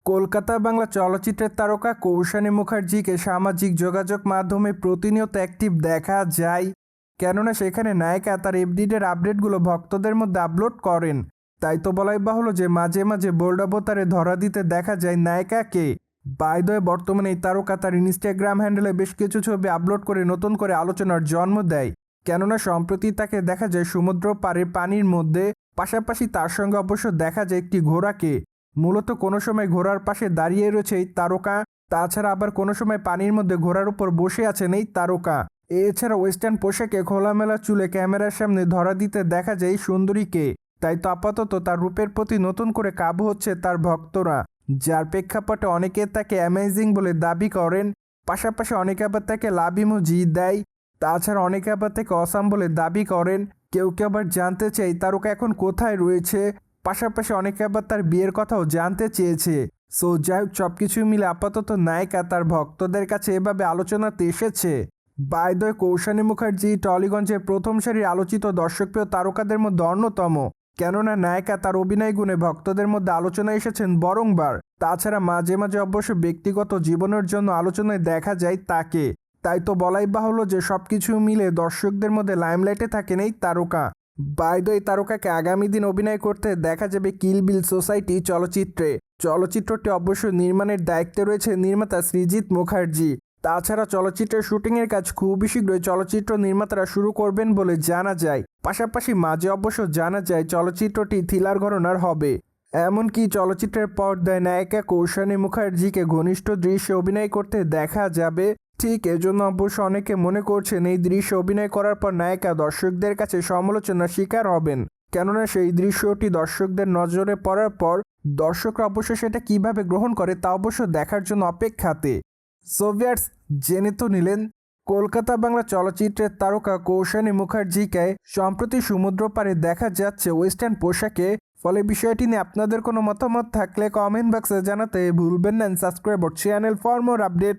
কলকাতা বাংলা চলচ্চিত্রের তারকা কৌশানী মুখার্জিকে সামাজিক যোগাযোগ মাধ্যমে প্রতিনিয়ত অ্যাক্টিভ দেখা যায়, কেননা সেখানে নায়িকা তার এফডিডের আপডেটগুলো ভক্তদের মধ্যে আপলোড করেন। তাই তো বলাই বাহুল্য যে মাঝে মাঝে বোল্ড অবতারে ধরা দিতে দেখা যায় নায়িকাকে। বাই দ্য ওয়ে, বর্তমানে এই তারকা তার ইনস্টাগ্রাম হ্যান্ডেলে বেশ কিছু ছবি আপলোড করে নতুন করে আলোচনার জন্ম দেয়, কেননা সম্প্রতি তাকে দেখা যায় সমুদ্র পাড়ে পানির মধ্যে, পাশাপাশি তার সঙ্গে অবশ্য দেখা যায় একটি ঘোড়াকে। মূলত কোনো সময় ঘোড়ার পাশে দাঁড়িয়ে রয়েছে এই তারকা, তাছাড়া আবার কোনো সময় পানির মধ্যে ঘোড়ার উপর বসে আছেন এই তারকা। এছাড়া ওয়েস্টার্ন পোশাকে খোলামেলা চুলে ক্যামেরার সামনে ধরা দিতে দেখা যায় এই সুন্দরীকে। তাই তো আপাতত তার রূপের প্রতি নতুন করে কাবু হচ্ছে তার ভক্তরা, যার প্রেক্ষাপটে অনেকে তাকে অ্যামেজিং বলে দাবি করেন, পাশাপাশি অনেকে আবার তাকে লাভ ইমোজি দেয়। তাছাড়া অনেকে আবার তাকে অসাম বলে দাবি করেন। কেউ কেউ আবার জানতে চায় তারকা এখন কোথায় রয়েছে, পাশাপাশি অনেকে আবার তার বিয়ের কথাও জানতে চেয়েছে। সো যাই হোক, সবকিছু মিলে আপাতত নায়িকা তার ভক্তদের কাছে এভাবে আলোচনাতে এসেছে। By the way, Koushani Mukherjee টলিগঞ্জের প্রথম সারির আলোচিত দর্শকপ্রিয় তারকাদের মধ্যে অন্যতম, কেননা নায়িকা তার অভিনয় গুণে ভক্তদের মধ্যে আলোচনায় এসেছেন বরংবার। তাছাড়া মাঝে মাঝে অবশ্য ব্যক্তিগত জীবনের জন্য আলোচনায় দেখা যায় তাকে। তাই তো বলাই বাহুল্য যে সবকিছু মিলে দর্শকদের মধ্যে লাইমলাইটে থাকেন এই তারকা। বাই দ্য ওয়ে, এই তারকাকে আগামী দিন অভিনয় করতে দেখা যাবে কিল বিল সোসাইটি চলচ্চিত্রে। চলচ্চিত্রটি অবশ্য নির্মাণের দায়িত্বে রয়েছে নির্মাতা সৃজিত মুখার্জি। তাছাড়া চলচ্চিত্রের শুটিংয়ের কাজ খুবই শীঘ্রই চলচ্চিত্র নির্মাতারা শুরু করবেন বলে জানা যায়। পাশাপাশি মাঝে অবশ্য জানা যায় চলচ্চিত্রটি থ্রিলার ঘরানার হবে। এমনকি চলচ্চিত্রের পর্দায় নায়িকা কৌশানী মুখার্জিকে ঘনিষ্ঠ দৃশ্যে অভিনয় করতে দেখা যাবে। ঠিক এজন্য অবশ্য অনেকে মনে করছেন এই দৃশ্যে অভিনয় করার পর নায়িকা দর্শকদের কাছে সমালোচনার শিকার হবেন, কেননা সেই দৃশ্যটি দর্শকদের নজরে পড়ার পর দর্শকরা অবশ্য সেটা কিভাবে গ্রহণ করে তা অবশ্য দেখার জন্য অপেক্ষাতে। সো ভিউয়ার্স, জেনে তো নিলেন কলকাতা বাংলা চলচ্চিত্রের তারকা কৌশানী মুখার্জিকে সম্প্রতি সমুদ্র পাড়ে দেখা যাচ্ছে ওয়েস্টার্ন পোশাকে। ফলে বিষয়টি নিয়ে আপনাদের কোনো মতামত থাকলে কমেন্ট বক্সে জানাতে ভুলবেন না। Subscribe channel for more update.